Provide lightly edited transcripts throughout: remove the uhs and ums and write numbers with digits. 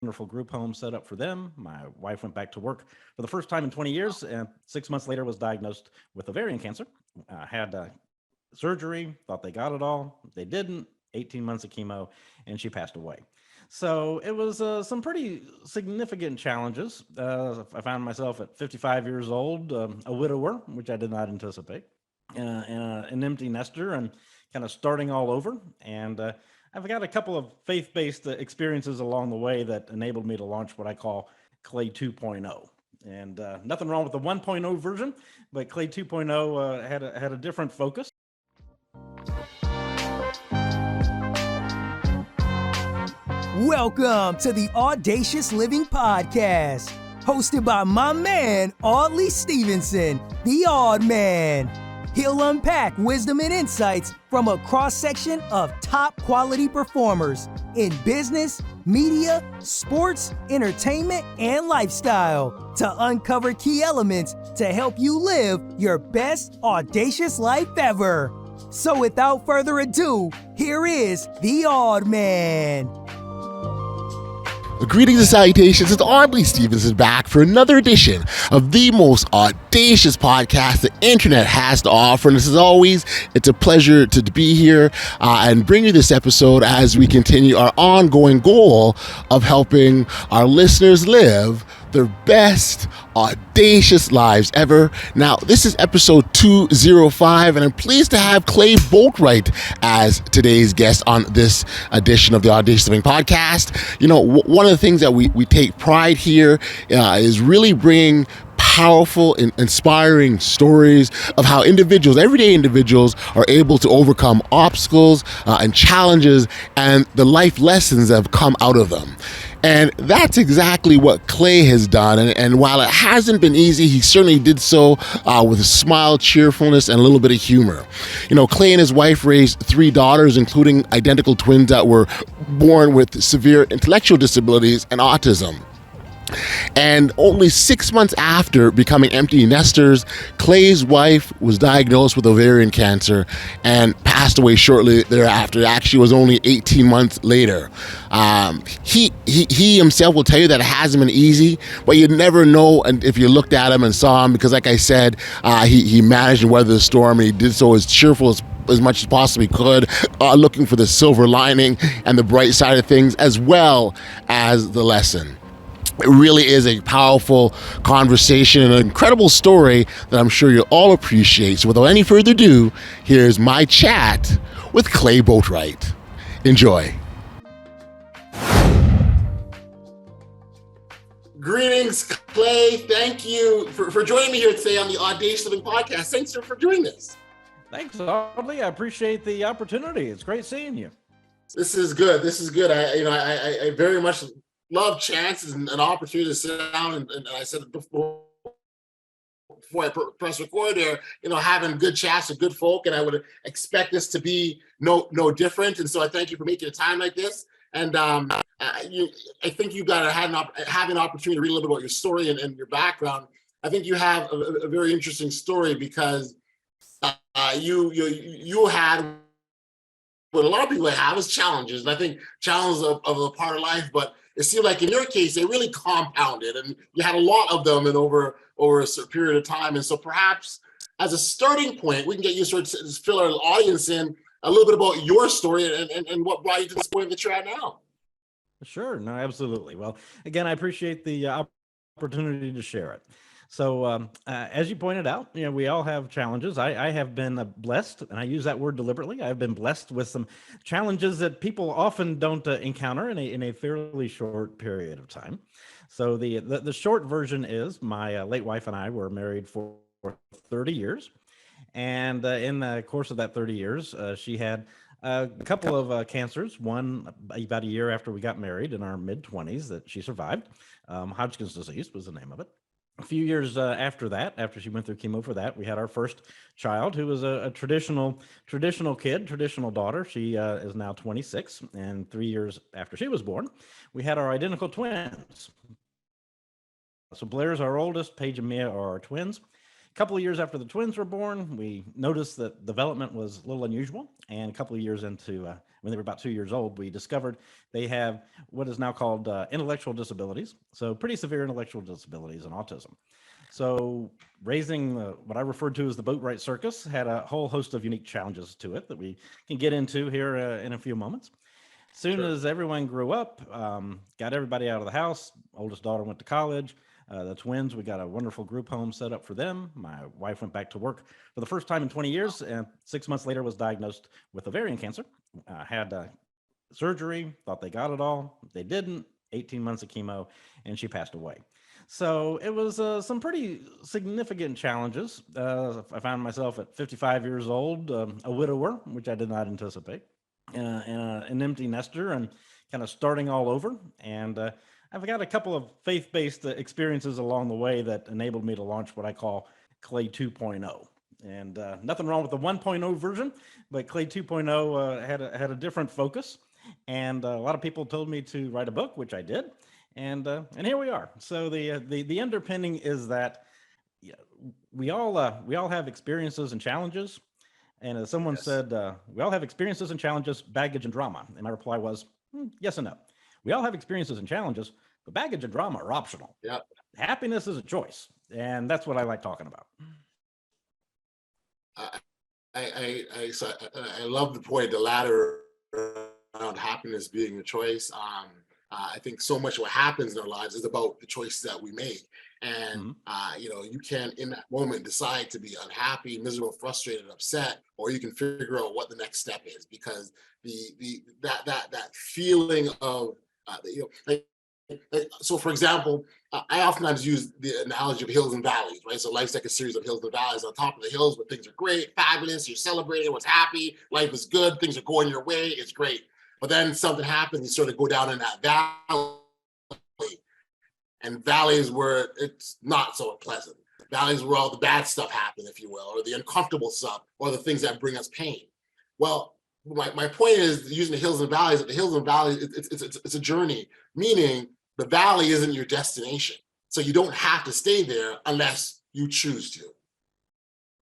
wonderful group home set up for them. My wife went back to work for the first time in 20 years, and 6 months later was diagnosed with ovarian cancer. Had surgery, thought they got it all. They didn't. 18 months of chemo, and she passed away. So it was some pretty significant challenges. I found myself at 55 years old, a widower, which I did not anticipate, and an empty nester, and kind of starting all over. And I've got a couple of faith-based experiences along the way that enabled me to launch what I call Clay 2.0. And nothing wrong with the 1.0 version, but Clay 2.0 had a different focus. Welcome to the Audacious Living Podcast, hosted by my man, Audley Stevenson, the Odd Man. He'll unpack wisdom and insights from a cross-section of top quality performers in business, media, sports, entertainment, and lifestyle to uncover key elements to help you live your best audacious life ever. So without further ado, here is the Odd Man. Greetings and salutations, it's Audley Stevenson back for another edition of the most audacious podcast the internet has to offer. And as always, it's a pleasure to be here and bring you this episode as we continue our ongoing goal of helping our listeners live their best audacious lives ever. Now, this is episode 205, and I'm pleased to have Clay Boatright as today's guest on this edition of the Audacious Living Podcast. You know, one of the things that we take pride here is really bringing powerful and inspiring stories of how individuals, everyday individuals, are able to overcome obstacles and challenges and the life lessons that have come out of them. And that's exactly what Clay has done. And while it hasn't been easy, he certainly did so with a smile, cheerfulness, and a little bit of humor. You know, Clay and his wife raised 3 daughters, including identical twins that were born with severe intellectual disabilities and autism. And only 6 months after becoming empty nesters, Clay's wife was diagnosed with ovarian cancer and passed away shortly thereafter. Actually, it was only 18 months later. He himself will tell you that it hasn't been easy, but you never know if you looked at him and saw him, because like I said, he managed to weather the storm, and he did so as cheerful as much as possibly could, looking for the silver lining and the bright side of things, as well as the lesson. It really is a powerful conversation and an incredible story that I'm sure you'll all appreciate. So without any further ado, here's my chat with Clay Boatright. Enjoy. Greetings, Clay. Thank you for joining me here today on the Audacious Living Podcast. Thanks for doing this. Thanks, Audley. I appreciate the opportunity. It's great seeing you. This is good. I very much love chances and an opportunity to sit down and I said before I press record there, having good chats with good folk, and I would expect this to be no different. And so I thank you for making a time like this. And I think you've got to have an opportunity to read a little bit about your story and your background. I think you have a very interesting story because you had what a lot of people have is challenges. And I think challenges of a part of life, but it seemed like in your case, they really compounded, and you had a lot of them and over a certain period of time. And so perhaps as a starting point, we can get you sort of fill our audience in a little bit about your story and what brought you to this point that you're at now. Sure. No, absolutely. Well, again, I appreciate the opportunity to share it. So as you pointed out, we all have challenges. I have been blessed, and I use that word deliberately. I've been blessed with some challenges that people often don't encounter in a fairly short period of time. So the short version is my late wife and I were married for 30 years. And in the course of that 30 years, she had a couple of cancers, one about a year after we got married in our mid-20s that she survived. Hodgkin's disease was the name of it. A few years after that, after she went through chemo for that, we had our first child, who was a traditional kid, traditional daughter. She is now 26, and 3 years after she was born, we had our identical twins. So Blair's our oldest, Paige and Mia are our twins. A couple of years after the twins were born, we noticed that development was a little unusual, and a couple of years into when they were about 2 years old, we discovered they have what is now called intellectual disabilities. So pretty severe intellectual disabilities and autism. So raising what I referred to as the Boatright circus had a whole host of unique challenges to it that we can get into here in a few moments. Soon as everyone grew up, got everybody out of the house, oldest daughter went to college. The twins, we got a wonderful group home set up for them. My wife went back to work for the first time in 20 years, and 6 months later was diagnosed with ovarian cancer. Had surgery, thought they got it all. They didn't. 18 months of chemo, and she passed away. So it was some pretty significant challenges. I found myself at 55 years old, a widower, which I did not anticipate, and an empty nester, and kind of starting all over. And I've got a couple of faith-based experiences along the way that enabled me to launch what I call Clay 2.0. And nothing wrong with the 1.0 version, but Clay 2.0 had a different focus. And a lot of people told me to write a book, which I did. And here we are. So the underpinning is that we all have experiences and challenges. And as someone said, we all have experiences and challenges, baggage and drama. And my reply was, yes and no. We all have experiences and challenges, but baggage and drama are optional. Yep. Happiness is a choice. And that's what I like talking about. I love the point, the latter, around happiness being a choice. I think so much of what happens in our lives is about the choices that we make. And, you can, in that moment, decide to be unhappy, miserable, frustrated, upset, or you can figure out what the next step is, because that feeling of, so for example, I oftentimes use the analogy of hills and valleys, right? So life's like a series of hills and valleys. On top of the hills where things are great, fabulous, you're celebrating, what's happy, life is good, things are going your way, it's great. But then something happens, you sort of go down in that valley, and valleys where it's not so pleasant. Valleys where all the bad stuff happens, if you will, or the uncomfortable stuff, or the things that bring us pain. Well, my point is using the hills and valleys. The hills and valleys, it's a journey, meaning the valley isn't your destination. So you don't have to stay there unless you choose to.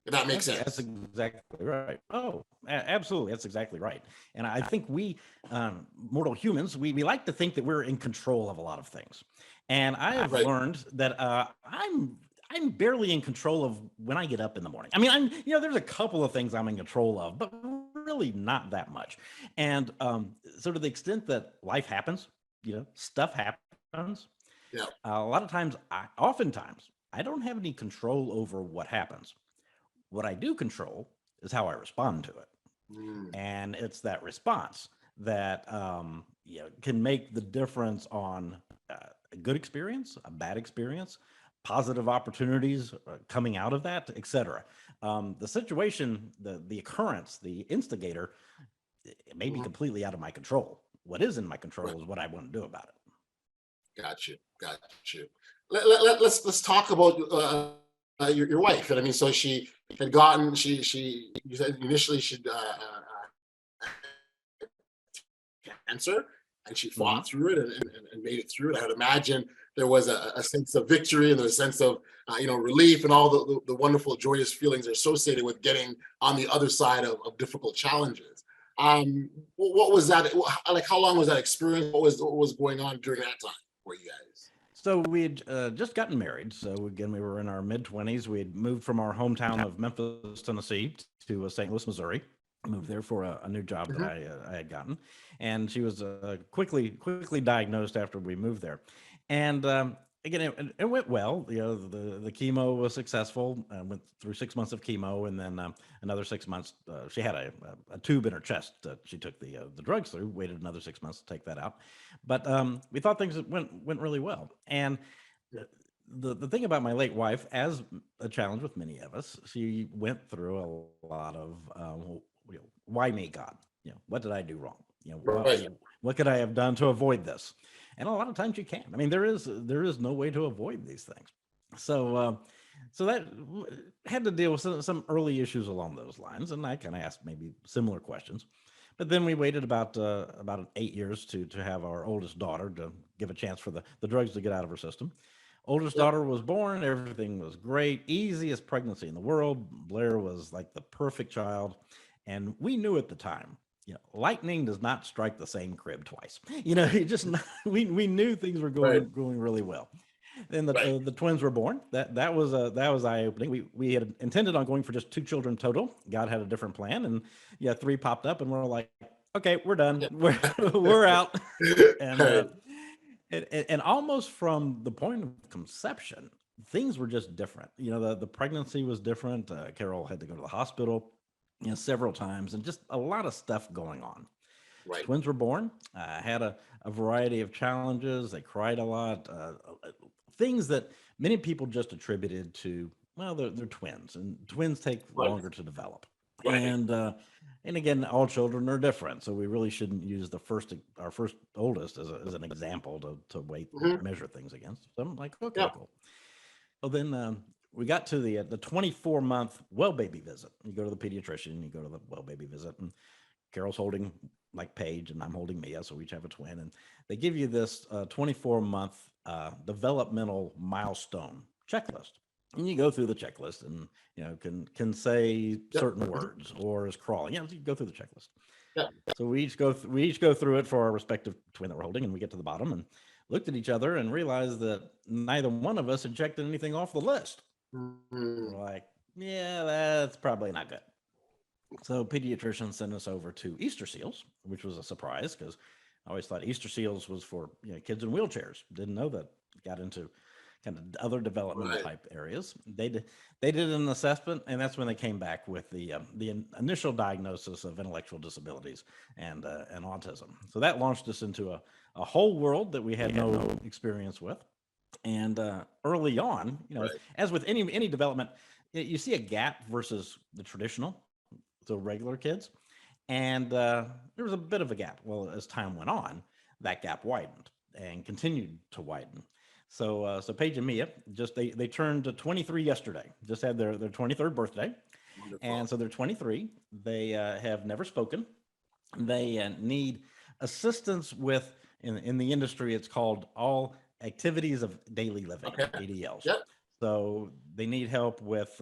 If that makes sense. That's exactly right. Oh, absolutely. That's exactly right. And I think we, mortal humans, we like to think that we're in control of a lot of things. And I have learned that I'm barely in control of when I get up in the morning. I mean, there's a couple of things I'm in control of, but really not that much. And so to the extent that life happens, stuff happens. Yeah. A lot of times, oftentimes, I don't have any control over what happens. What I do control is how I respond to it. And it's that response that can make the difference on a good experience, a bad experience, positive opportunities coming out of that, etc. The situation, the occurrence, the instigator, it may be completely out of my control. What is in my control is what I want to do about it. Got you. Let's talk about your wife. And I mean, so she had gotten, you said initially she'd cancer, and she fought through it and made it through it. I would imagine there was a sense of victory and a sense of relief and all the wonderful, joyous feelings associated with getting on the other side of difficult challenges. What was that like? How long was that experience? What was going on during that time for you guys? So we had just gotten married. So again, we were in our mid-20s. We had moved from our hometown of Memphis, Tennessee, to St. Louis, Missouri. I moved there for a new job that I had gotten, and she was quickly diagnosed after we moved there. And again, it went well. The chemo was successful. Went through 6 months of chemo, and then another 6 months. She had a tube in her chest that she took the drugs through. Waited another 6 months to take that out, but we thought things went really well. And the thing about my late wife, as a challenge with many of us, she went through a lot of why me, God? What did I do wrong? What could I have done to avoid this? And a lot of times you can't. I mean, there is no way to avoid these things. So that had to deal with some early issues along those lines, and I kind of asked maybe similar questions. But then we waited about 8 years to have our oldest daughter, to give a chance for the drugs to get out of her system. Oldest daughter was born. Everything was great. Easiest pregnancy in the world. Blair was like the perfect child. And we knew at the time lightning does not strike the same crib twice. It just we knew things were Right. going really well. Then the Right. the twins were born. That was eye opening. We had intended on going for just 2 children total. God had a different plan, and 3 popped up, and we're like, okay, we're done. We're out. And Right. and almost from the point of conception, things were just different. The pregnancy was different. Carole had to go to the hospital, several times, and just a lot of stuff going on. Right. Twins were born, had a variety of challenges. They cried a lot, things that many people just attributed to, well, they're twins, and twins take Right. longer to develop. Right. And again, all children are different, so we really shouldn't use our first oldest as an example to Mhm. measure things against. So I'm like, okay, Yeah. cool. Well, then we got to the 24-month well baby visit. You go to the pediatrician, you go to the well baby visit, and Carole's holding like Paige, and I'm holding Mia, so we each have a twin. And they give you this 24-month developmental milestone checklist, and you go through the checklist, and can say certain words or is crawling. You go through the checklist. Yeah. So we each go through it for our respective twin that we're holding, and we get to the bottom and looked at each other and realized that neither one of us had checked anything off the list. Mhm. We're like, yeah, that's probably not good. So pediatricians sent us over to Easter seals, which was a surprise because I always thought Easter seals was for kids in wheelchairs. Didn't know that got into kind of other developmental Right. type areas. They did an assessment, and that's when they came back with the initial diagnosis of intellectual disabilities and autism. So that launched us into a whole world that we had no experience with. And early on, Right. as with any development, you see a gap versus the traditional, so regular kids. And there was a bit of a gap. Well, as time went on, that gap widened and continued to widen. So Paige and Mia they turned 23 yesterday. Just had their 23rd birthday. Wonderful. And so they're 23. They have never spoken. They need assistance with, in the industry, it's called all activities of daily living, Okay. ADLs. Yep. So they need help with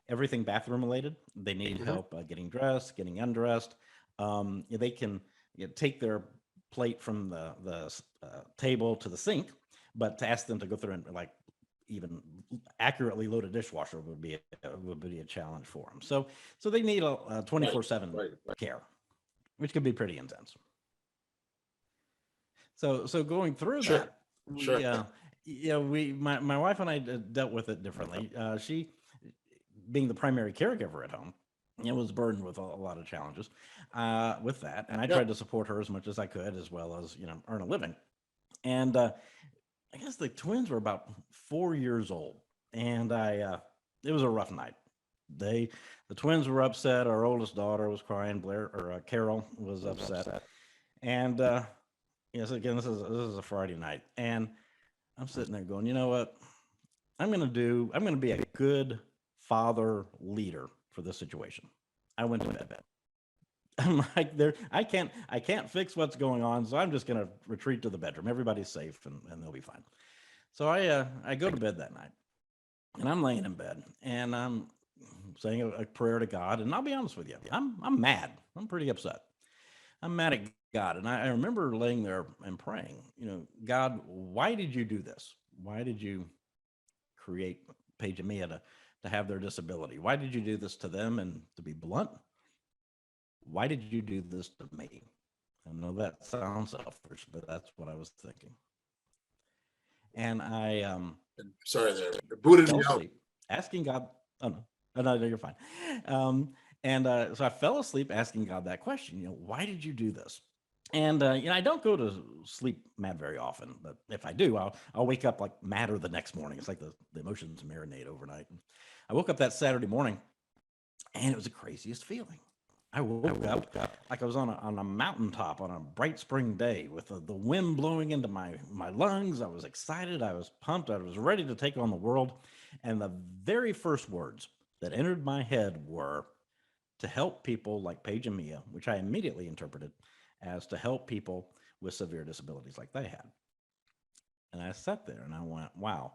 everything bathroom related. They need help getting dressed, getting undressed. They can take their plate from the table to the sink, but to ask them to go through and like even accurately load a dishwasher would be a challenge for them. So they need a 24/7 Right. care, which could be pretty intense. So going through Sure. that, Sure. my wife and I dealt with it differently. She, being the primary caregiver at home, it was burdened with a lot of challenges with that, and I tried to support her as much as I could, as well as earn a living. And I guess the twins were about 4 years old, and it was a rough night. The twins were upset. Our oldest daughter was crying. Carole was upset, and yes, again, this is a Friday night, and I'm sitting there going, you know what? I'm going to be a good father leader for this situation. I went to bed. I'm like, I can't fix what's going on, so I'm just going to retreat to the bedroom. Everybody's safe, and they'll be fine. So I go to bed that night, and I'm laying in bed, and I'm saying a prayer to God. And I'll be honest with you, I'm mad. I'm pretty upset. I'm mad at God, and I remember laying there and praying. God, why did you do this? Why did you create Paige and Mia to have their disability? Why did you do this to them? And to be blunt, why did you do this to me? I know that sounds selfish, but that's what I was thinking. And I Sorry, there. Booted fell me out. asleep asking God. Oh no, you're fine. So I fell asleep asking God that question. Why did you do this? And I don't go to sleep mad very often, but if I do, I'll wake up like madder the next morning. It's like the emotions marinate overnight. And I woke up that Saturday morning, and it was the craziest feeling. I woke up like I was on a mountaintop on a bright spring day with the wind blowing into my lungs. I was excited. I was pumped. I was ready to take on the world. And the very first words that entered my head were to help people like Paige and Mia, which I immediately interpreted as to help people with severe disabilities like they had. And I sat there and I went, wow.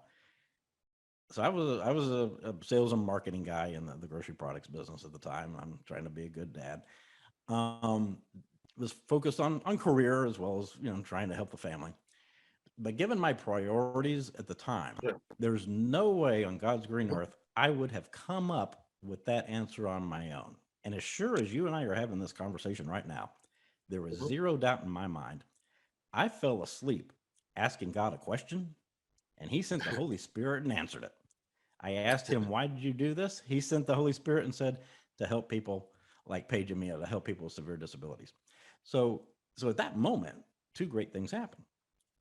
So I was a sales and marketing guy in the grocery products business at the time. I'm trying to be a good dad. Um, was focused on career as well as, trying to help the family. But given my priorities at the time, Yeah. there's no way on God's green earth I would have come up with that answer on my own. And as sure as you and I are having this conversation right now, there was Mhm. zero doubt in my mind. I fell asleep asking God a question, and He sent the Holy Spirit and answered it. I asked Him, "Why did you do this?" He sent the Holy Spirit and said, "To help people like Paige and Mia, to help people with severe disabilities." So, so at that moment, two great things happened.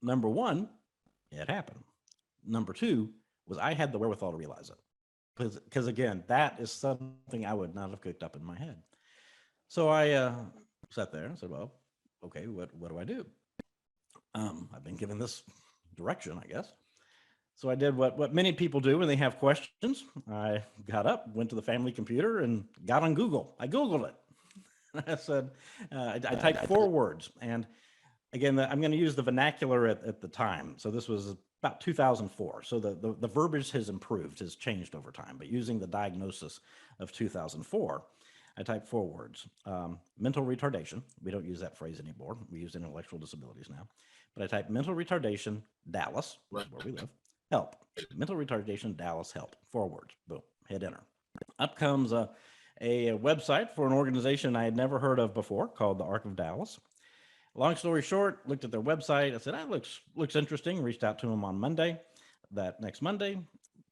Number one, it happened. Number two was I had the wherewithal to realize it. Because again, that is something I would not have cooked up in my head. So I sat there and said, well, okay, what do I do? I've been given this direction, I guess. So I did what many people do when they have questions. I got up, went to the family computer, and got on Google. I Googled it. I said, I typed 4 words. And again, I'm going to use the vernacular at the time. So this was about 2004. So the verbiage has improved, has changed over time. But using the diagnosis of 2004, I typed 4 words. Mental retardation. We don't use that phrase anymore. We use intellectual disabilities now. But I typed mental retardation, Dallas, which is where we live, help. Mental retardation, Dallas, help. 4 words. Boom. Hit enter. Up comes a website for an organization I had never heard of before called the Arc of Dallas. Long story short, looked at their website. I said, that looks interesting. Reached out to them on Monday. That next Monday,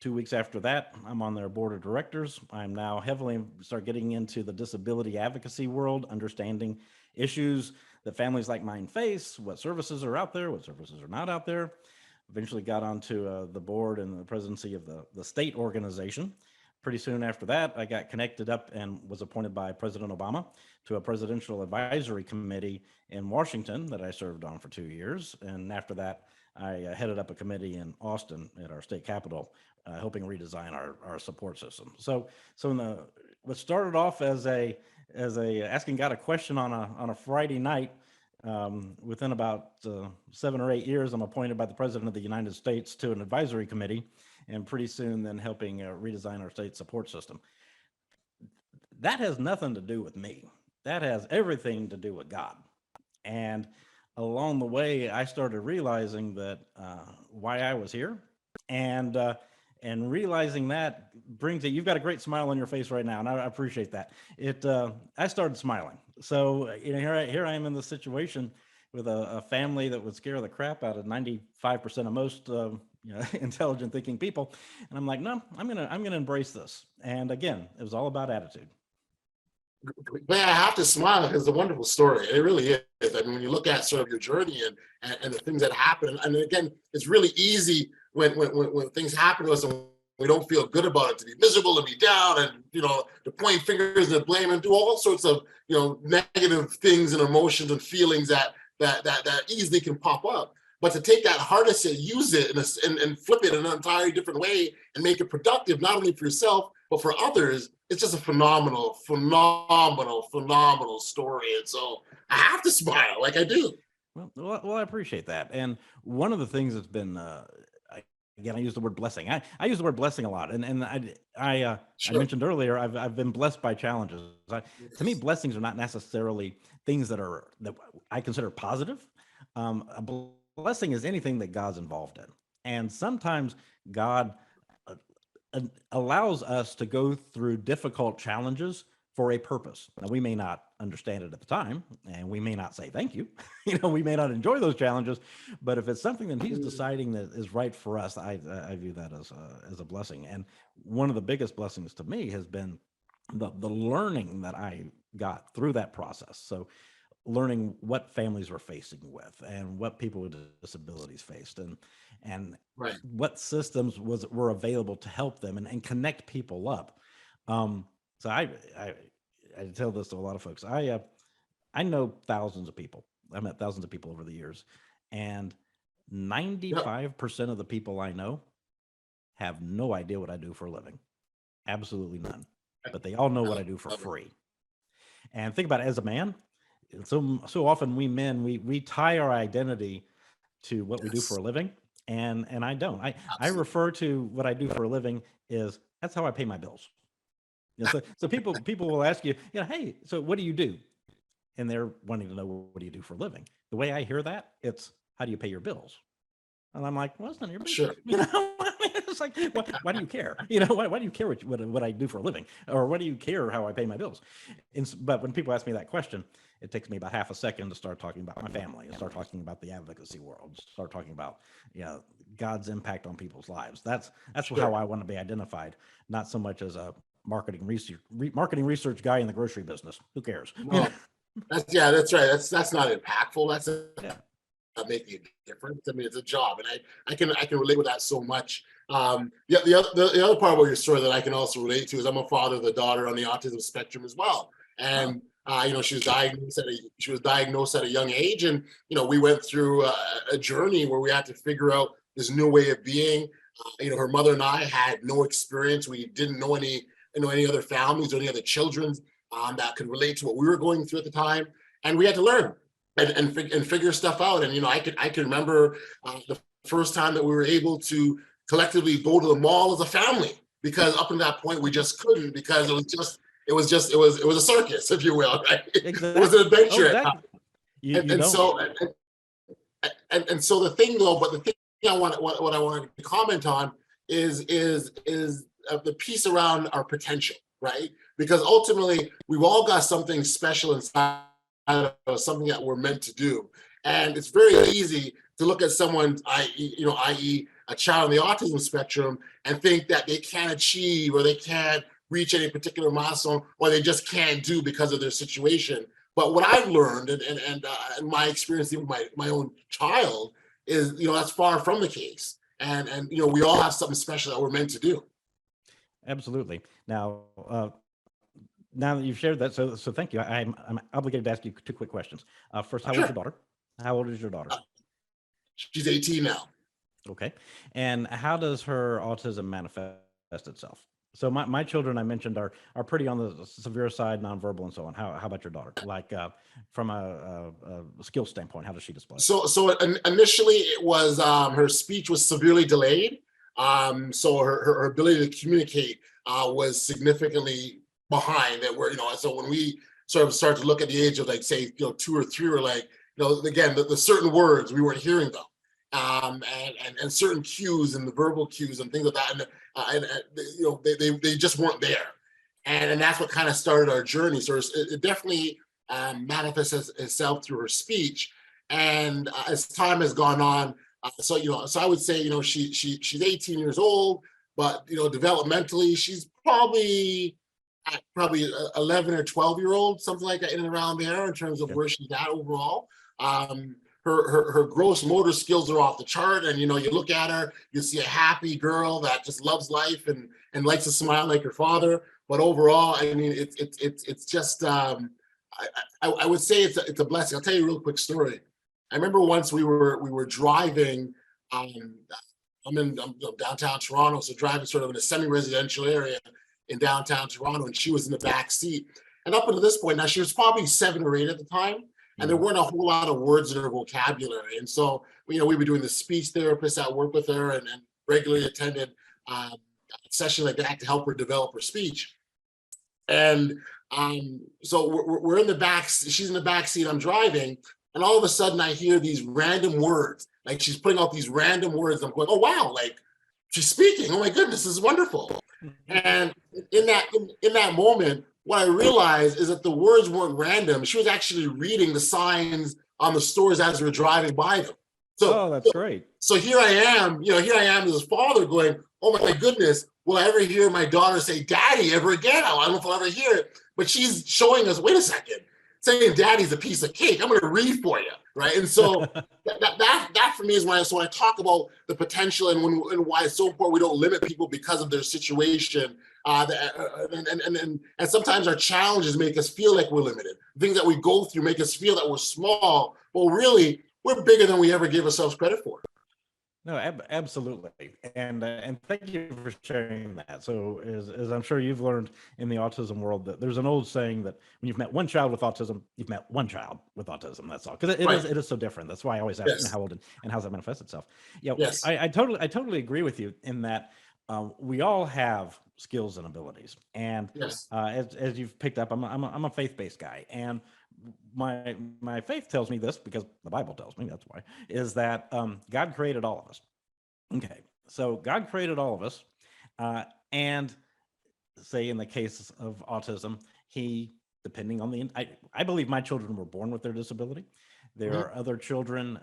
2 weeks after that, I'm on their board of directors. I'm now heavily start getting into the disability advocacy world, understanding issues that families like mine face, what services are out there, what services are not out there. Eventually got onto the board and the presidency of the state organization. Pretty soon after that, I got connected up and was appointed by President Obama to a presidential advisory committee in Washington that I served on for 2 years. And after that, I headed up a committee in Austin at our state capitol, helping redesign our support system. So what started off as a asking God a question on a Friday night, within about 7 or 8 years, I'm appointed by the President of the United States to an advisory committee, and pretty soon then helping redesign our state support system. That has nothing to do with me. That has everything to do with God. And along the way, I started realizing that why I was here, and realizing that brings it. You've got a great smile on your face right now, and I appreciate that. I started smiling. So here I am in this situation with a family that would scare the crap out of 95% of most intelligent thinking people, and I'm like, no, I'm gonna embrace this. And again, it was all about attitude. Man, I have to smile because it's a wonderful story. It really is. I mean, when you look at sort of your journey and the things that happen, and again, it's really easy when things happen to us and we don't feel good about it to be miserable and be down and to point fingers and blame and do all sorts of negative things and emotions and feelings that easily can pop up. But to take that, harness it, use it, and flip it in an entirely different way and make it productive, not only for yourself, but for others, it's just a phenomenal story. And so I have to smile like I do. Well, I appreciate that. And one of the things that's been, again, I use the word blessing. I use the word blessing a lot, and I Sure. mentioned earlier I've been blessed by challenges. To me, blessings are not necessarily things that I consider positive. A blessing is anything that God's involved in, and sometimes God allows us to go through difficult challenges for a purpose. Now, we may not understand it at the time, and we may not say thank you. We may not enjoy those challenges, but if it's something that He's deciding that is right for us, I view that as a blessing. And one of the biggest blessings to me has been the learning that I got through that process. So learning what families were facing with and what people with disabilities faced, and Right. what systems were available to help them and connect people up. So I tell this to a lot of folks. I know thousands of people. I met thousands of people over the years, and Yep. 95% of the people I know have no idea what I do for a living. Absolutely none. But they all know what I do for free. And think about it, as a man, so often we men, we tie our identity to what we do for Yes. a living, and I don't. I Absolutely. refer to what I do for a living is that's how I pay my bills. So people will ask you, hey, so what do you do? and they're wanting to know, what do you do for a living? The way I hear that, it's, how do you pay your bills? And I'm like, well, it's none of your business. Sure. You know, I mean, it's like, why do you care? Why do you care what I do for a living, or what do you care how I pay my bills? But when people ask me that question, it takes me about half a second to start talking about my family, and start talking about the advocacy world, start talking about, God's impact on people's lives. That's Sure. how I want to be identified, not so much as a marketing research guy in the grocery business. Who cares? No, that's right. That's not impactful. That's Yeah. not making a difference. I mean, it's a job, and I can relate with that so much. The other part of your story that I can also relate to is I'm a father of a daughter on the autism spectrum as well, and she was diagnosed at a young age, and we went through a journey where we had to figure out this new way of being. Her mother and I had no experience. We didn't know any other families or any other children that could relate to what we were going through at the time, and we had to learn and figure stuff out. And I can remember the first time that we were able to collectively go to the mall as a family, because up until that point we just couldn't, because it was a circus, if you will, right? Exactly. It was an adventure. So the thing though, but the thing what I wanted to comment on is the piece around our potential, right? Because ultimately we've all got something special inside of us, something that we're meant to do. And it's very easy to look at someone, i.e. a child on the autism spectrum, and think that they can't achieve, or they can't reach any particular milestone, or they just can't do because of their situation. But what I've learned, and my experience with my own child, is that's far from the case. And we all have something special that we're meant to do. Absolutely. Now that you've shared that, so thank you. I'm obligated to ask you two quick questions. First, how old is your daughter? How old is your daughter? She's 18 now. Okay. And how does her autism manifest itself? So my children, I mentioned, are pretty on the severe side, nonverbal and so on. How about your daughter? Like from a skill standpoint, how does she display? So initially it was her speech was severely delayed. So her ability to communicate was significantly behind that. So when we sort of start to look at the age of, like, say, 2 or 3, or like, again, the certain words, we weren't hearing them. And certain cues and the verbal cues and things like that, and they just weren't there, and that's what kind of started our journey. So it definitely manifests itself through her speech, and as time has gone on, so I would say she's 18 years old, but developmentally she's probably 11 or 12-year-old, something like that, in and around there, in terms of where she's at overall. Her gross motor skills are off the chart, and you look at her, you see a happy girl that just loves life and likes to smile like her father. But overall, I mean, it's just I would say it's a blessing. I'll tell you a real quick story. I remember once we were driving. I'm downtown Toronto, so driving sort of in a semi-residential area in downtown Toronto, and she was in the back seat. And up until this point, now she was probably 7 or 8 at the time. And there weren't a whole lot of words in her vocabulary. And so, we were doing the speech therapist at work with her, and regularly attended a session like that to help her develop her speech. And so we're in the back, she's in the back seat, I'm driving, and all of a sudden I hear these random words, like she's putting out these random words. I'm going, oh, wow, like she's speaking. Oh my goodness, this is wonderful. And in that moment, what I realized is that the words weren't random. She was actually reading the signs on the stores as we were driving by them. So, that's great. So here I am as a father going, oh my goodness, will I ever hear my daughter say daddy ever again? I don't know if I'll ever hear it. But she's showing us, wait a second, saying daddy's a piece of cake. I'm going to read for you, right? And so that for me is why. So when I talk about the potential and why it's so important we don't limit people because of their situation. And sometimes our challenges make us feel like we're limited. Things that we go through make us feel that we're small. Well, really, we're bigger than we ever give ourselves credit for. No, absolutely. And thank you for sharing that. So as I'm sure you've learned in the autism world, that there's an old saying that when you've met one child with autism, you've met one child with autism. That's all. Because it is so different. That's why I always ask how old and how does that manifest itself? Yeah, yes. I totally agree with you in that we all have skills and abilities. And as you've picked up, I'm a faith-based guy. And my faith tells me this, because the Bible tells me, that's why, is that God created all of us. Okay, so God created all of us, and say in the case of autism, he, depending on I believe my children were born with their disability. There Mhm. are other children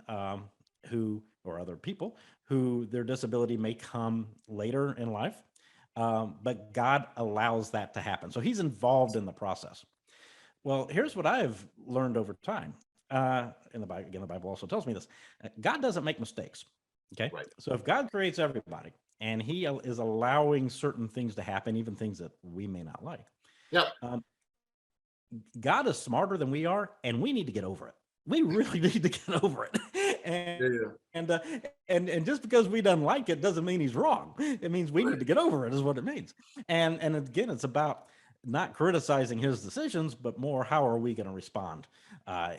or other people who their disability may come later in life, but God allows that to happen. So he's involved in the process. Well, here's what I've learned over time. In the Bible, again, the Bible also tells me this. God doesn't make mistakes. Okay. Right. So if God creates everybody and he is allowing certain things to happen, even things that we may not like, Yep. um, God is smarter than we are, and we need to get over it. We really need to get over it. Yeah. Yeah. And and just because we don't like it doesn't mean he's wrong. It means we Right. need to get over it, is what it means. And again, it's about not criticizing his decisions, but more how are we going to respond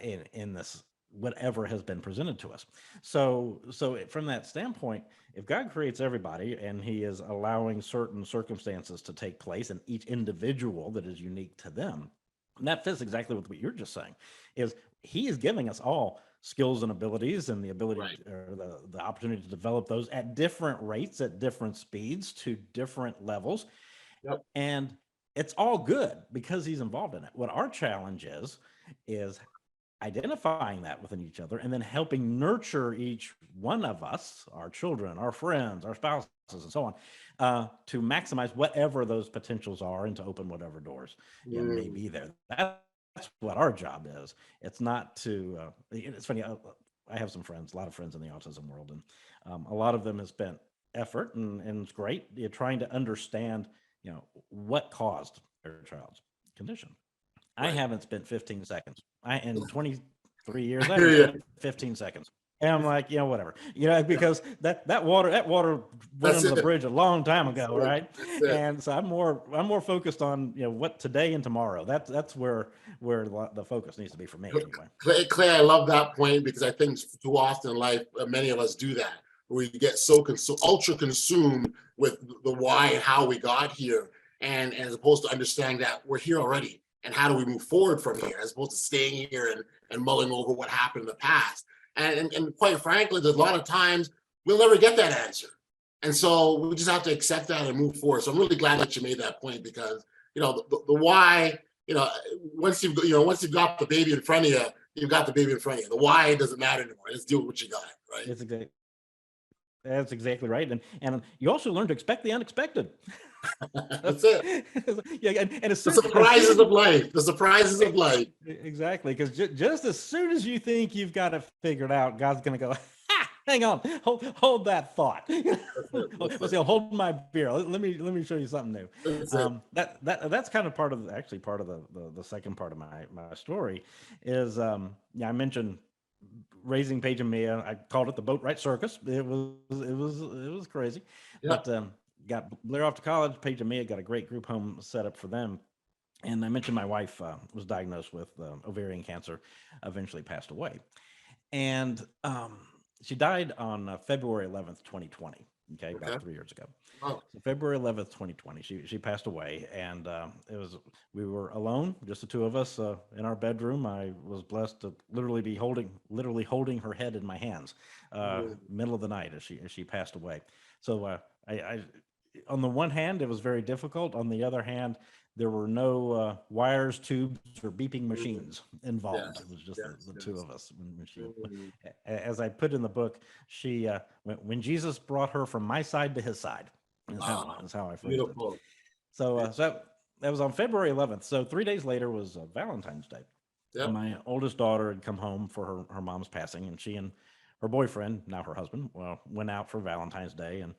in this whatever has been presented to us. So from that standpoint, if God creates everybody and he is allowing certain circumstances to take place and each individual that is unique to them, and that fits exactly with what you're just saying, is he is giving us all skills and abilities and the ability Right. or the opportunity to develop those at different rates, at different speeds, to different levels. Yep. And it's all good because he's involved in it. What our challenge is identifying that within each other and then helping nurture each one of us, our children, our friends, our spouses, and so on, to maximize whatever those potentials are and to open whatever doors may Mm. be there. That's what our job is. It's not to, it's funny, I have some friends, a lot of friends in the autism world, and a lot of them have spent effort, and it's great, trying to understand, what caused their child's condition. I Right. haven't spent 15 seconds. In 23 years, I I hear haven't you. spent 15 seconds. And I'm like, whatever, because that water went That's under the it. bridge a long time That's ago, it. right? That's it. And so I'm more focused on what today and tomorrow. That's where the focus needs to be for me anyway. Clay, I love that point because I think too often in life, many of us do that. We get so ultra consumed with the why and how we got here, and as opposed to understanding that we're here already and how do we move forward from here, as opposed to staying here and mulling over what happened in the past. And quite frankly, there's a lot of times we'll never get that answer, and so we just have to accept that and move forward. So I'm really glad that you made that point because the why. Once you've got the baby in front of you, you've got the baby in front of you. The why doesn't matter anymore. Let's deal with what you got, right? It's exactly That's exactly right. And you also learn to expect the unexpected. That's it. Yeah, and The surprises of life. The surprises of life. exactly, because just as soon as you think you've got it figured out, God's going to go, ha, hang on, hold that thought. Let's see, I'll hold my beer. Let me show you something new. That's it. That's kind of part of the second part of my story is I mentioned raising Paige and Mia. I called it the Boatright circus. It was crazy, Yeah. but got Blair off to college. Paige and Mia got a great group home set up for them. And I mentioned my wife was diagnosed with ovarian cancer, eventually passed away. And she died on February 11th, 2020. Okay, about 3 years ago. Oh. So February 11th, 2020, she passed away, and we were alone, just the two of us in our bedroom. I was blessed to literally holding her head in my hands, middle of the night as she passed away. So I on the one hand, it was very difficult. On the other hand, there were no wires, tubes, or beeping machines involved. Yes, It was just the yes. two of us. As I put in the book, she when Jesus brought her from my side to his side, is how I phrased Beautiful. it. So that was on February 11th. So 3 days later was Valentine's Day. Yep. My oldest daughter had come home for her mom's passing, and she and her boyfriend, now her husband, went out for Valentine's Day. And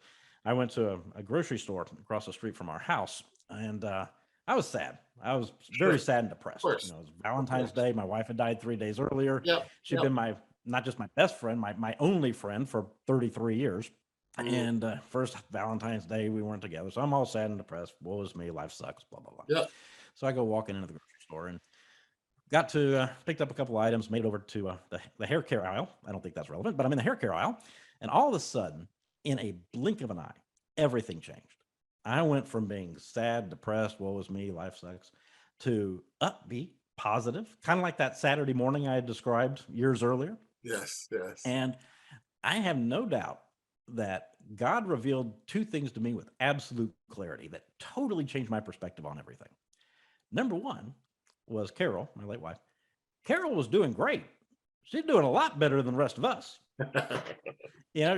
I went to a grocery store across the street from our house, and I was sad. I was very sad and depressed. course. It was Valentine's Day. My wife had died 3 days earlier. Yep. She'd been not just my best friend, my only friend for 33 years. And first Valentine's Day, we weren't together. So I'm all sad and depressed. Woe is me. Life sucks, blah, blah, blah. Yep. So I go walking into the grocery store and got to picked up a couple items, made it over to the hair care aisle. I don't think that's relevant, but I'm in the hair care aisle. And all of a sudden, in a blink of an eye, everything changed. I went from being sad, depressed, woe is me, life sucks, to upbeat, positive, kind of like that Saturday morning I had described years earlier. Yes, yes. And I have no doubt that God revealed two things to me with absolute clarity that totally changed my perspective on everything. Number one was Carole, my late wife. Carole was doing great. She's doing a lot better than the rest of us.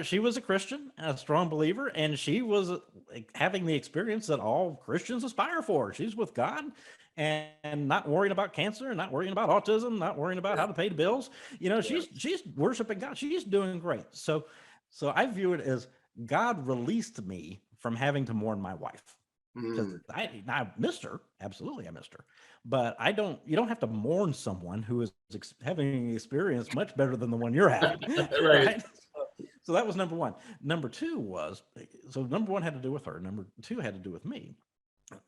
She was a Christian, a strong believer, and she was having the experience that all Christians aspire for. She's with God and not worrying about cancer, not worrying about autism, not worrying about how to pay the bills. She's worshiping God. She's doing great. So I view it as God released me from having to mourn my wife. Because I missed her. Absolutely, I missed her. But you don't have to mourn someone who is having an experience much better than the one you're having. Right? So that was number one. Number two was, number one had to do with her. Number two had to do with me.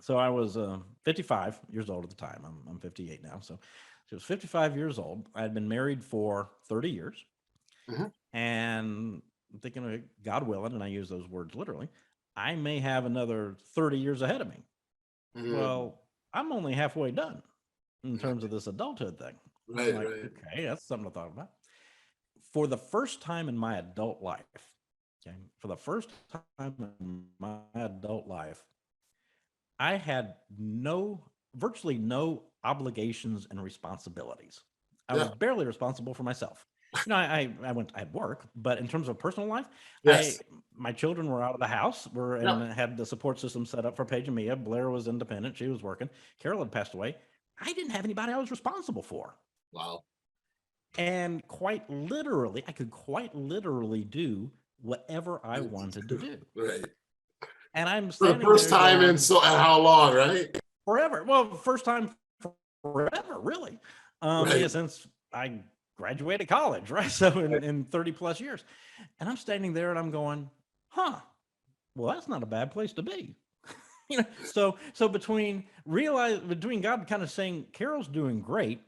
So I was 55 years old at the time. I'm 58 now. So she was 55 years old. I had been married for 30 years. And I'm thinking, God willing, and I use those words literally, I may have another 30 years ahead of me. Well, I'm only halfway done in terms of this adulthood thing. Right. Okay, that's something I thought about. For the first time in my adult life, I had virtually no obligations and responsibilities. I was barely responsible for myself. I had work, but in terms of personal life, my children were out of the house, and had the support system set up for Paige and Mia. Blair was independent; she was working. Carole had passed away. I didn't have anybody I was responsible for. Wow. And I could quite literally do whatever I wanted to do. Right. And I'm for the first time in how long, right? Forever. Well, first time forever, really. Since I graduated college, right? So in 30 plus years. And I'm standing there and I'm going, well, that's not a bad place to be. So between God kind of saying, Carole's doing great,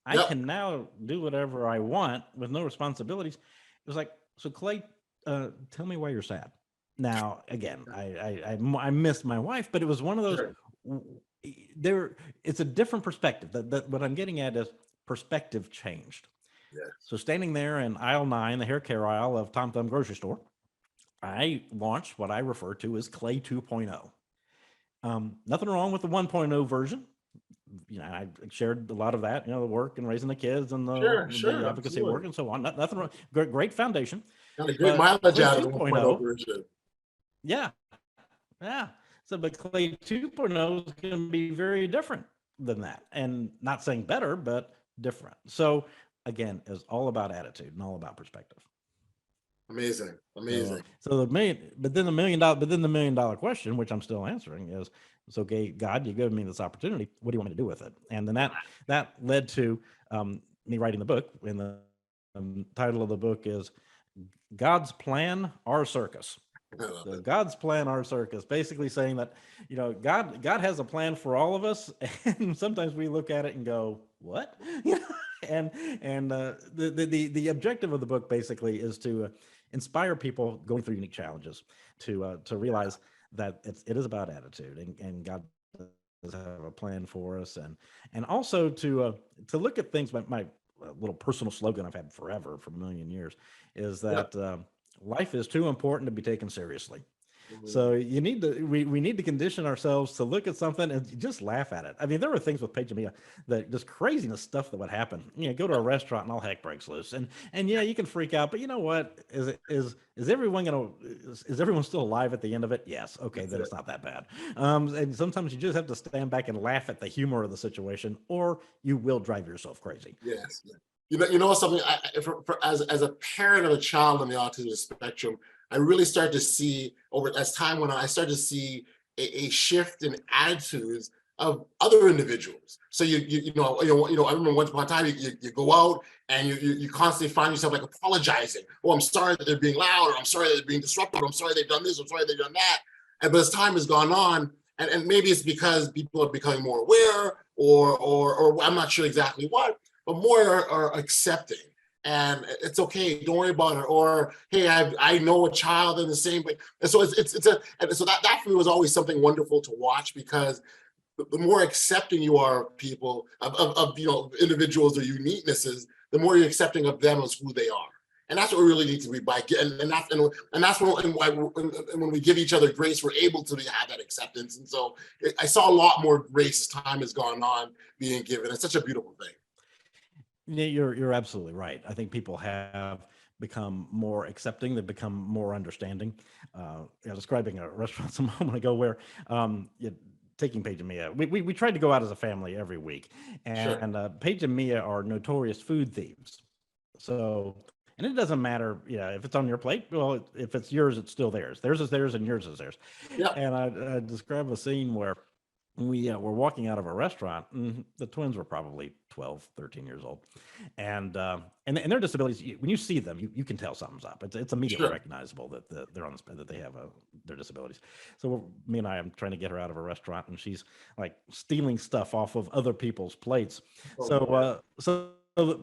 I can now do whatever I want with no responsibilities. It was like, so Clay, tell me why you're sad. Now, again, I missed my wife, but it was one of those, it's a different perspective. That what I'm getting at is perspective changed. Yes. So standing there in aisle 9, the hair care aisle of Tom Thumb grocery store, I launched what I refer to as Clay 2.0. Nothing wrong with the 1.0 version. I shared a lot of that, the work and raising the kids and the advocacy work and so on. Nothing wrong. Great foundation. Got a great mileage out of the 1.0 version. Yeah. So, but Clay 2.0 is going to be very different than that, and not saying better, but different. So, again, it's all about attitude and all about perspective. Amazing. So the $1 million question, which I'm still answering, is, okay, God, you gave me this opportunity. What do you want me to do with it? And then that led to me writing the book. And the title of the book is God's Plan, Our Circus. So God's Plan, Our Circus, basically saying that, God has a plan for all of us. And sometimes we look at it and go, what? And the objective of the book basically is to inspire people going through unique challenges to realize that it is about attitude, and God does have a plan for us, and also to look at things. My little personal slogan I've had forever, for a million years, is that life is too important to be taken seriously. So we need to condition ourselves to look at something and just laugh at it. I mean, there were things with Paige and Mia, that just craziness stuff that would happen. Go to a restaurant and all heck breaks loose, and you can freak out. But you know what? Is everyone still alive at the end of it? Yes. Okay, then it's not that bad. And sometimes you just have to stand back and laugh at the humor of the situation, or you will drive yourself crazy. Yes. You know something. As a parent of a child on the autism spectrum, I really start to see as time went on, I started to see a shift in attitudes of other individuals. So I remember once upon a time you go out and you constantly find yourself like apologizing. Oh, I'm sorry that they're being loud, or I'm sorry that they're being disruptive, or I'm sorry they've done this, I'm sorry they've done that. But as time has gone on, and maybe it's because people are becoming more aware, or I'm not sure exactly what, but more are accepting. And it's okay, don't worry about it. Or, hey, I know a child in the same way. And so so that for me was always something wonderful to watch, because the more accepting you are of people, of individuals or uniquenesses, the more you're accepting of them as who they are. And that's what we really need to be by getting, and that's when we give each other grace, we're able to have that acceptance. And so I saw a lot more grace as time has gone on being given. It's such a beautiful thing. Yeah, you're absolutely right. I think people have become more accepting. They've become more understanding. Describing a restaurant a moment ago where taking Paige and Mia, we tried to go out as a family every week, and Paige and Mia are notorious food thieves. So, and it doesn't matter, if it's on your plate. Well, if it's yours, it's still theirs. Theirs is theirs, and yours is theirs. Yeah. And I describe a scene where we were walking out of a restaurant, and the twins were probably 12, 13 years old. And their disabilities, when you see them, you can tell something's up. It's immediately recognizable that they're on that they have their disabilities. So me and I am trying to get her out of a restaurant, and she's like stealing stuff off of other people's plates. So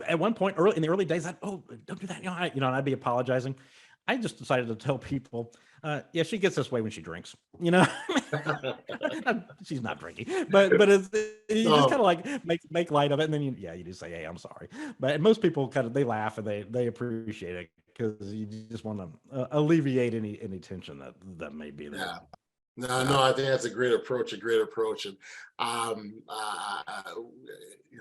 at one point, in the early days, don't do that. And I'd be apologizing. I just decided to tell people, she gets this way when she drinks. She's not drinking, but it's, you just kind of like make light of it, and then you just say, "Hey, I'm sorry." But most people they laugh and they appreciate it because you just want to alleviate any tension that may be there. Yeah. No, I think that's a great approach. And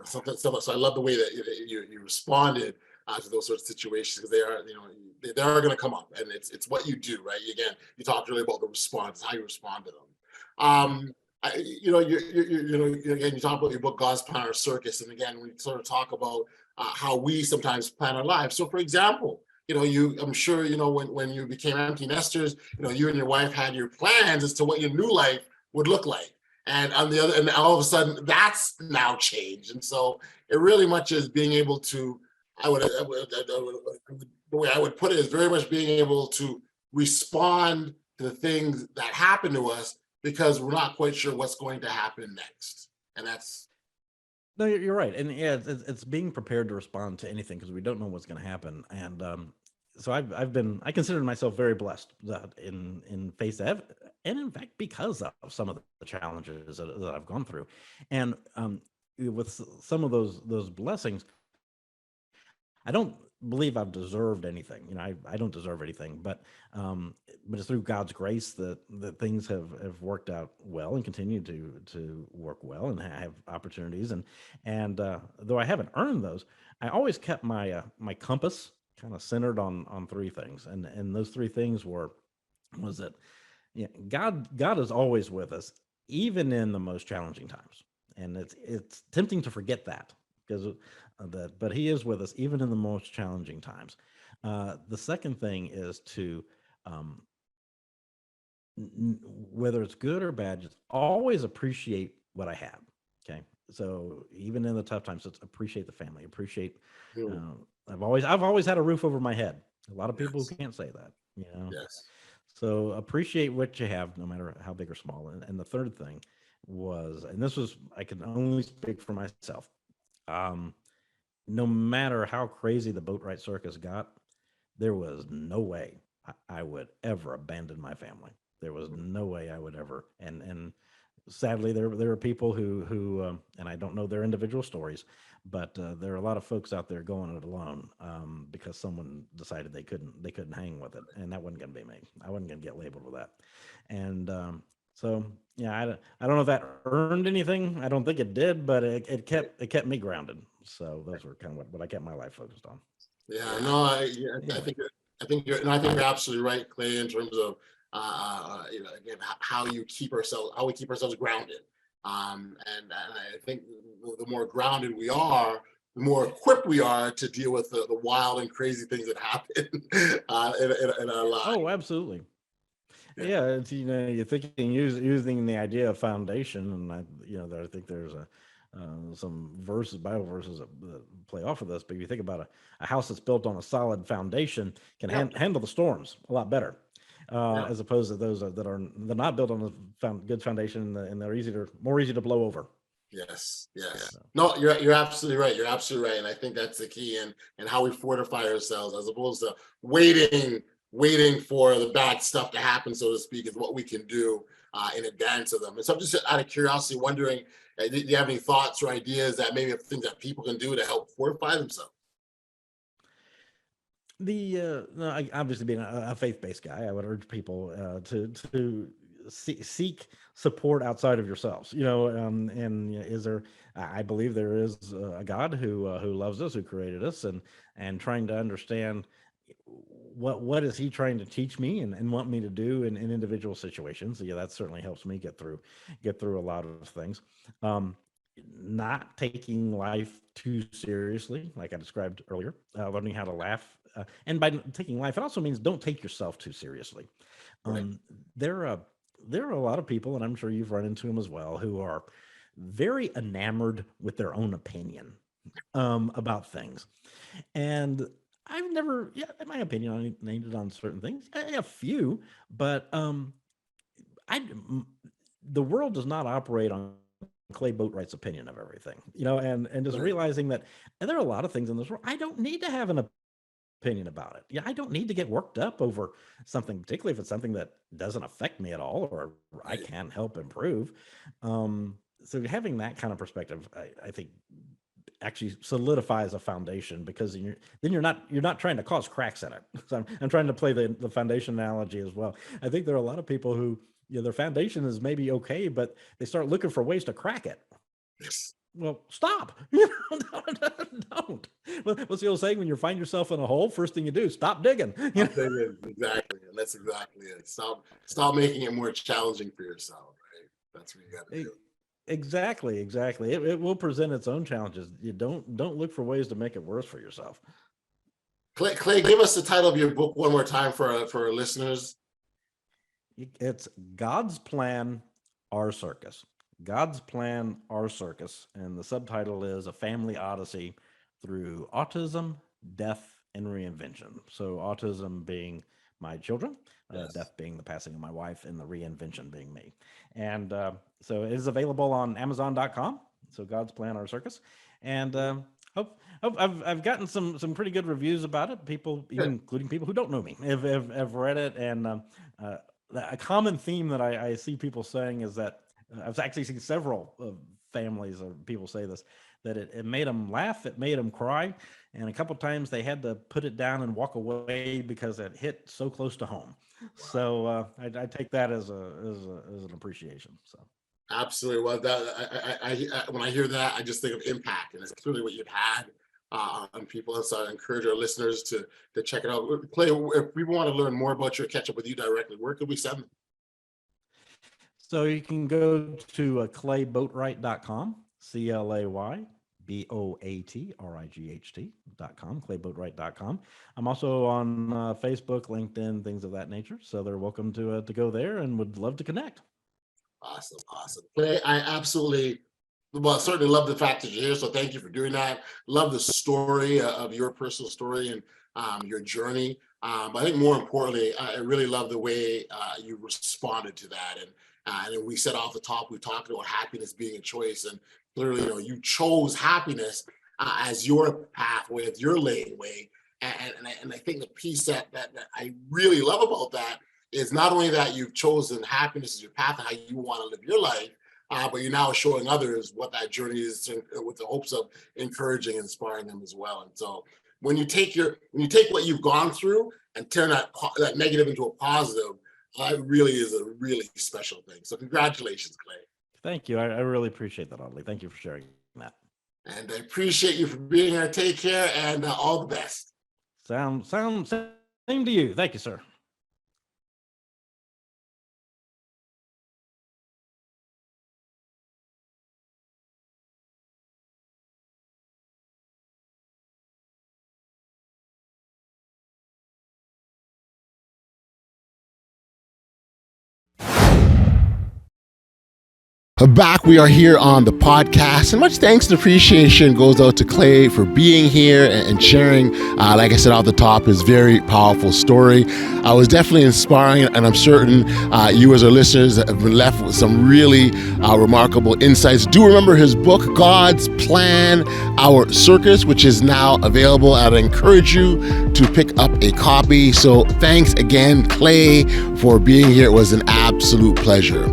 so I love the way that you responded to those sorts of situations, because they are going to come up, and it's what you do, right? Again, you talked really about the response, how you respond to them. Again, you talk about your book, God's Plan, Our Circus, and again, we sort of talk about how we sometimes plan our lives. So, for example, I'm sure, when you became empty nesters, you and your wife had your plans as to what your new life would look like. And and all of a sudden that's now changed. And so it really much is being able to, the way I would put it is very much being able to respond to the things that happen to us, because we're not quite sure what's going to happen next. And that's. No, you're right. And it's being prepared to respond to anything, because we don't know what's going to happen. And so I consider myself very blessed that in face of, and in fact, because of some of the challenges that I've gone through. And with some of those blessings, I don't believe I've deserved anything. I don't deserve anything, but it's through God's grace that things have worked out well and continue to work well, and have opportunities. And though I haven't earned those, I always kept my compass kind of centered on three things, and those three things was that God is always with us, even in the most challenging times, and it's tempting to forget that, because but He is with us even in the most challenging times. The second thing is to whether it's good or bad, just always appreciate what I have. Okay, so even in the tough times, let's appreciate the family. Appreciate. I've always had a roof over my head. A lot of people who can't say that. Yes. So appreciate what you have, no matter how big or small. And the third thing was, and this was, I can only speak for myself. No matter how crazy the Boatright circus got, there was no way I would ever abandon my family. There was no way I would ever. And sadly, there are people who and I don't know their individual stories, but there are a lot of folks out there going it alone because someone decided they couldn't hang with it, and that wasn't going to be me. I wasn't going to get labeled with that. And so I don't know if that earned anything. I don't think it did, but it kept me grounded. So those were kind of what I kept my life focused on. Yeah, no, I think you're absolutely right, Clay, in terms of again, how we keep ourselves grounded. And I think the more grounded we are, the more equipped we are to deal with the wild and crazy things that happen in our lives. Oh, absolutely. Yeah, it's, you're thinking using the idea of foundation, and I think there's some Bible verses that play off of this. But if you think about a house that's built on a solid foundation can handle the storms a lot better, as opposed to those they're not built on a good foundation, and they're more easy to blow over. Yes. No, you're absolutely right. You're absolutely right, and I think that's the key in how we fortify ourselves, as opposed to waiting waiting for the bad stuff to happen, so to speak, is what we can do in advance of them. And so I'm just out of curiosity wondering, do you have any thoughts or ideas that maybe of things that people can do to help fortify themselves? No, obviously being a faith-based guy, I would urge people to seek support outside of yourselves. And is there? I believe there is a God who loves us, who created us, and trying to understand what is He trying to teach me and want me to do in individual situations. Yeah, that certainly helps me get through a lot of things. Um, Not taking life too seriously, like I described earlier, learning how to laugh. And by taking life, it also means don't take yourself too seriously. Right. Um, there, are, there are a lot of people, and I'm sure you've run into them as well, who are very enamored with their own opinion about things. And I've never, yeah, in my opinion, I named it on certain things. A few, but I the world does not operate on Clay Boatright's opinion of everything, and just Right. realizing that there are a lot of things in this world I don't need to have an opinion about it. Yeah, I don't need to get worked up over something, particularly if it's something that doesn't affect me at all or I Right. can help improve. So having that kind of perspective, I think actually solidifies a foundation because you're not trying to cause cracks in it. So I'm trying to play the foundation analogy as well. I think there are a lot of people who their foundation is maybe okay, but they start looking for ways to crack it. Yes. Well, stop. Don't. What's the old saying? When you find yourself in a hole, first thing you do, stop digging. I'm thinking exactly, and that's exactly it. Stop making it more challenging for yourself. Right. That's what you got to E- do. Exactly, exactly. It will present its own challenges. You don't look for ways to make it worse for yourself. Clay, give us the title of your book one more time for our listeners. It's God's Plan, Our Circus. God's Plan, Our Circus. And the subtitle is A Family Odyssey Through Autism, Death, and Reinvention. So, autism being my children, Yes. death being the passing of my wife, and the reinvention being me. And so it is available on Amazon.com. So, God's Plan, Our Circus. And hope I've gotten some pretty good reviews about it. People, even Good. including people who don't know me, have read it. And uh, a common theme that I see people saying is that I've actually seen several families or people say this, that it made them laugh, it made them cry, and a couple times they had to put it down and walk away because it hit so close to home. Wow. So I take that as an appreciation. So Absolutely. Well, when I hear that, I just think of impact, and it's clearly what you've had on people. And so I encourage our listeners to check it out. Clay, if people want to learn more about you or catch up with you directly, where could we send them? so you can go to clayboatright.com, ClayBoatright.com, clayboatright.com. I'm also on Facebook, LinkedIn, things of that nature. So they're welcome to go there and would love to connect. Awesome, awesome. Clay, I absolutely, well, certainly love the fact that you're here. So thank you for doing that. Love the story of your personal story and your journey. But I think more importantly, I really love the way you responded to that. And we said off the top, we talked about happiness being a choice, and clearly, you chose happiness as your pathway, as your lane way. And I think the piece that I really love about that is not only that you've chosen happiness as your path and how you want to live your life, but you're now showing others what that journey is with the hopes of encouraging, inspiring them as well. And so when you take what you've gone through and turn that negative into a positive, it really is a really special thing. So congratulations, Clay. Thank you. I really appreciate that, Audley. Thank you for sharing that. And I appreciate you for being here. Take care and all the best. Same to you. Thank you, sir. Back we are here on the podcast, and much thanks and appreciation goes out to Clay for being here and sharing, like I said off the top, his very powerful story. I was definitely inspiring, and I'm certain you as our listeners have been left with some really remarkable insights. Do remember his book, God's Plan, Our Circus, which is now available. I'd encourage you to pick up a copy. So thanks again, Clay, for being here. It was an absolute pleasure.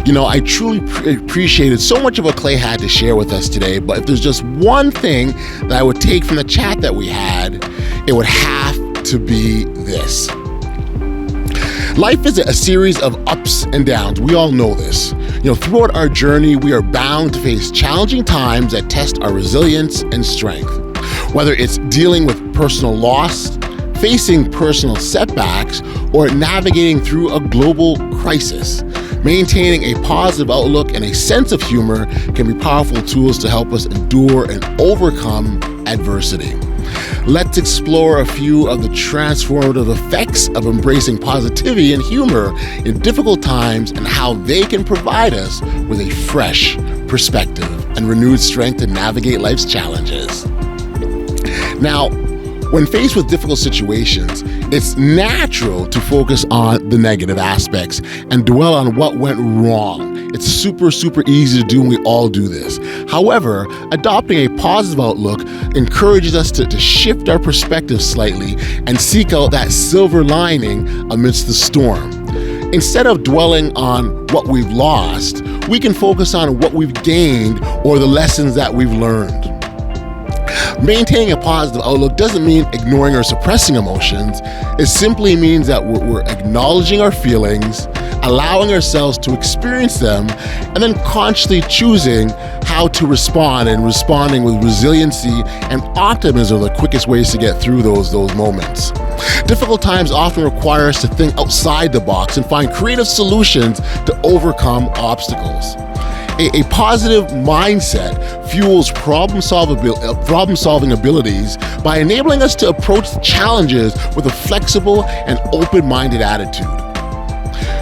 You know, I truly appreciated so much of what Clay had to share with us today, but if there's just one thing that I would take from the chat that we had, it would have to be this. Life is a series of ups and downs. We all know this. You know, throughout our journey, we are bound to face challenging times that test our resilience and strength. Whether it's dealing with personal loss, facing personal setbacks, or navigating through a global crisis, maintaining a positive outlook and a sense of humor can be powerful tools to help us endure and overcome adversity. Let's explore a few of the transformative effects of embracing positivity and humor in difficult times and how they can provide us with a fresh perspective and renewed strength to navigate life's challenges. Now, when faced with difficult situations, it's natural to focus on the negative aspects and dwell on what went wrong. It's super easy to do, and we all do this. However, adopting a positive outlook encourages us to shift our perspective slightly and seek out that silver lining amidst the storm. Instead of dwelling on what we've lost, we can focus on what we've gained or the lessons that we've learned. Maintaining a positive outlook doesn't mean ignoring or suppressing emotions. It simply means that we're acknowledging our feelings, allowing ourselves to experience them, and then consciously choosing how to respond, and responding with resiliency and optimism are the quickest ways to get through those moments. Difficult times often require us to think outside the box and find creative solutions to overcome obstacles. A positive mindset fuels problem-solving abilities by enabling us to approach challenges with a flexible and open-minded attitude.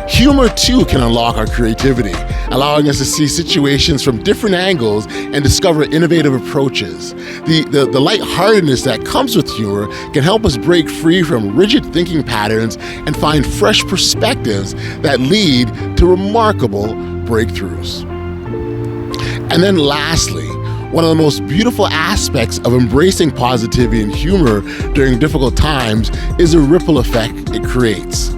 Humor, too, can unlock our creativity, allowing us to see situations from different angles and discover innovative approaches. The lightheartedness that comes with humor can help us break free from rigid thinking patterns and find fresh perspectives that lead to remarkable breakthroughs. And then lastly, one of the most beautiful aspects of embracing positivity and humor during difficult times is the ripple effect it creates.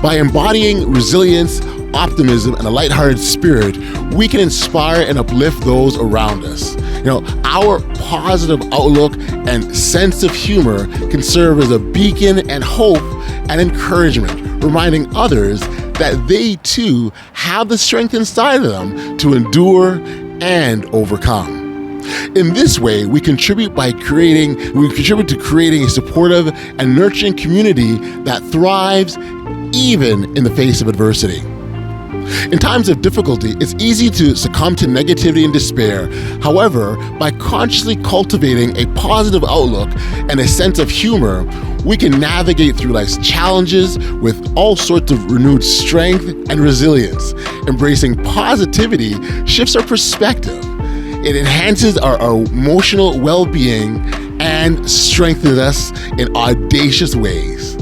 By embodying resilience, optimism, and a lighthearted spirit, we can inspire and uplift those around us. You know, our positive outlook and sense of humor can serve as a beacon and hope and encouragement, reminding others that they too have the strength inside of them to endure and overcome. In this way, we contribute to creating a supportive and nurturing community that thrives even in the face of adversity. In times of difficulty, it's easy to succumb to negativity and despair. However, by consciously cultivating a positive outlook and a sense of humor, we can navigate through life's challenges with all sorts of renewed strength and resilience. Embracing positivity shifts our perspective. It enhances our emotional well-being and strengthens us in audacious ways.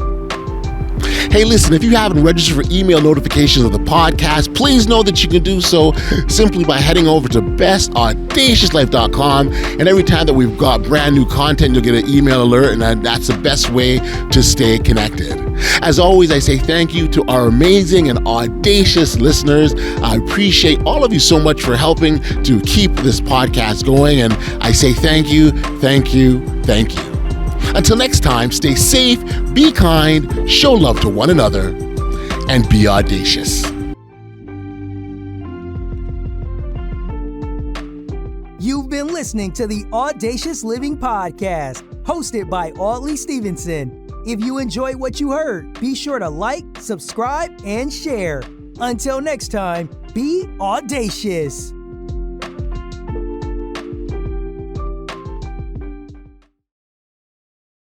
Hey, listen, if you haven't registered for email notifications of the podcast, please know that you can do so simply by heading over to bestaudaciouslife.com. And every time that we've got brand new content, you'll get an email alert, and that's the best way to stay connected. As always, I say thank you to our amazing and audacious listeners. I appreciate all of you so much for helping to keep this podcast going. And I say thank you, thank you, thank you. Until next time, stay safe, be kind, show love to one another, and be audacious. You've been listening to the Audacious Living Podcast, hosted by Audacious Stevenson. If you enjoyed what you heard, be sure to like, subscribe, and share. Until next time, be audacious.